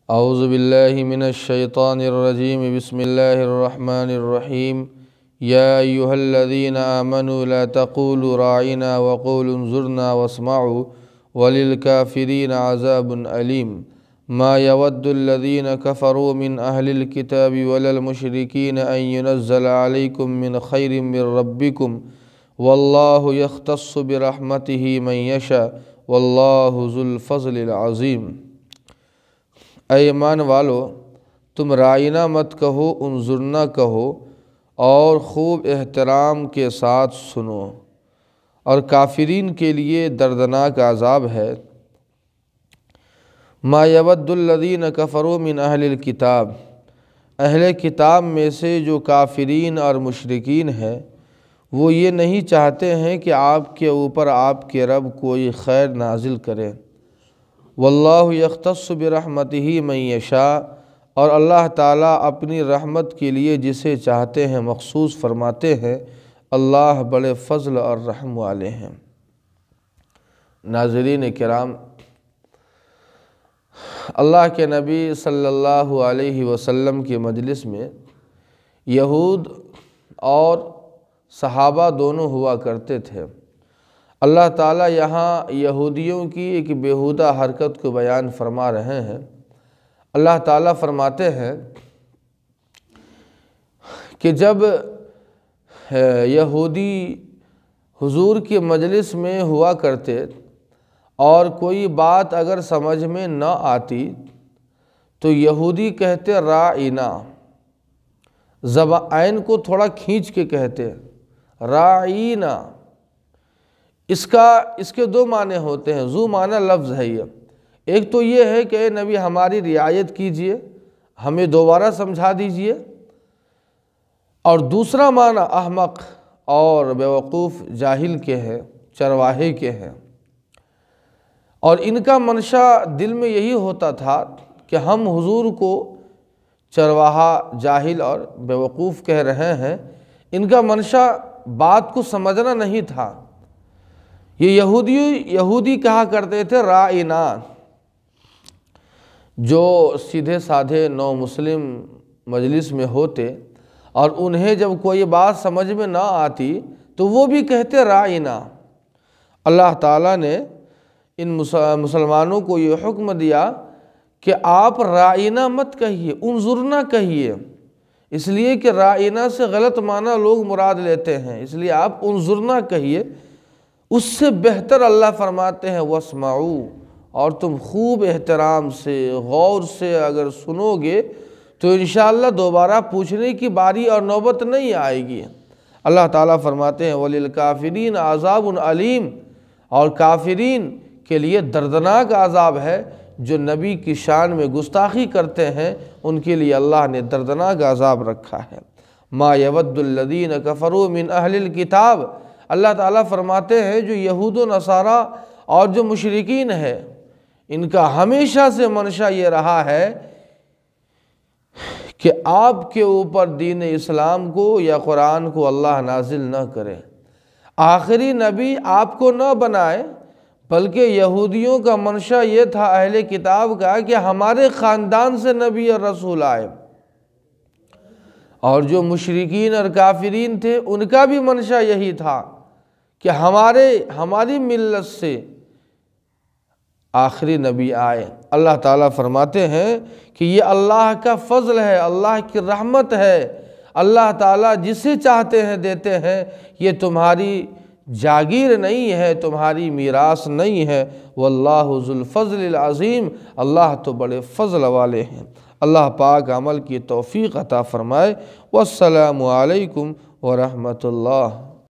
اعوذ باللہ من الشیطان الرجیم بسم اللہ الرحمن الرحیم یا ایہا الذین آمنوا لا تقولوا راعنا وقولوا انظرنا واسمعوا وللکافرین عذاب علیم ما يود الذین کفروا من اہل الکتاب ولا المشرکین ان ينزل علیکم من خیر من ربکم واللہ یختص برحمتہ من یشاء واللہ ذو الفضل العظیم۔ اے ایمان والو، تم رائنا مت کہو، انظرنا کہو اور خوب احترام کے ساتھ سنو، اور کافرین کے لیے دردناک عذاب ہے۔ ما یود الذین کفروا من اہل الکتاب، اہل کتاب میں سے جو کافرین اور مشرکین ہیں وہ یہ نہیں چاہتے ہیں کہ آپ کے اوپر آپ کے رب کوئی خیر نازل کرے۔ واللہ یختص برحمتہ من یشاء، اور اللہ تعالیٰ اپنی رحمت کے لیے جسے چاہتے ہیں مخصوص فرماتے ہیں۔ اللہ بڑے فضل اور رحم والے ہیں۔ ناظرین کرام، اللہ کے نبی صلی اللہ علیہ وسلم کی مجلس میں یہود اور صحابہ دونوں ہوا کرتے تھے۔ اللہ تعالیٰ یہاں یہودیوں کی ایک بیہودہ حرکت کو بیان فرما رہے ہیں۔ اللہ تعالیٰ فرماتے ہیں کہ جب یہودی حضور کی مجلس میں ہوا کرتے اور کوئی بات اگر سمجھ میں نہ آتی تو یہودی کہتے راعنا، عین کو تھوڑا کھینچ کے کہتے راعینا۔ اس کے دو معنی ہوتے ہیں، ذو معنی لفظ ہے یہ۔ ایک تو یہ ہے کہ اے نبی ہماری رعایت کیجئے، ہمیں دوبارہ سمجھا دیجئے، اور دوسرا معنی احمق اور بیوقوف جاہل کے ہیں، چرواہے کے ہیں۔ اور ان کا منشا دل میں یہی ہوتا تھا کہ ہم حضور کو چرواہا، جاہل اور بیوقوف کہہ رہے ہیں۔ ان کا منشا بات کو سمجھنا نہیں تھا۔ یہ یہودی کہا کرتے تھے راعنا، جو سیدھے سادھے نو مسلم مجلس میں ہوتے اور انہیں جب کوئی بات سمجھ میں نہ آتی تو وہ بھی کہتے راعنا۔ اللہ تعالیٰ نے ان مسلمانوں کو یہ حکم دیا کہ آپ راعنا مت کہیے، انظرنا کہیے، اس لیے کہ راعنا سے غلط معنی لوگ مراد لیتے ہیں، اس لیے آپ انظرنا کہیے۔ اس سے بہتر اللہ فرماتے ہیں واسمعوا، اور تم خوب احترام سے غور سے اگر سنو گے تو انشاءاللہ دوبارہ پوچھنے کی باری اور نوبت نہیں آئے گی۔ اللہ تعالیٰ فرماتے ہیں وَلِلْكَافِرِينَ عَذَابٌ عَلِيمٌ، اور کافرین کے لیے دردناک عذاب ہے۔ جو نبی کی شان میں گستاخی کرتے ہیں ان کے لیے اللہ نے دردناک عذاب رکھا ہے۔ ما یود الذین کفروا من اہل الکتاب، اللہ تعالیٰ فرماتے ہیں جو یہود و نصارہ اور جو مشرکین ہیں ان کا ہمیشہ سے منشا یہ رہا ہے کہ آپ کے اوپر دین اسلام کو یا قرآن کو اللہ نازل نہ کرے، آخری نبی آپ کو نہ بنائے، بلکہ یہودیوں کا منشا یہ تھا اہل کتاب کا کہ ہمارے خاندان سے نبی اور رسول آئے، اور جو مشرکین اور کافرین تھے ان کا بھی منشا یہی تھا کہ ہماری ملت سے آخری نبی آئے۔ اللہ تعالیٰ فرماتے ہیں کہ یہ اللہ کا فضل ہے، اللہ کی رحمت ہے، اللہ تعالیٰ جسے چاہتے ہیں دیتے ہیں، یہ تمہاری جاگیر نہیں ہے، تمہاری میراث نہیں ہے۔ واللہ ذو الفضل العظیم، اللہ تو بڑے فضل والے ہیں۔ اللہ پاک عمل کی توفیق عطا فرمائے۔ والسلام علیکم ورحمۃ اللہ۔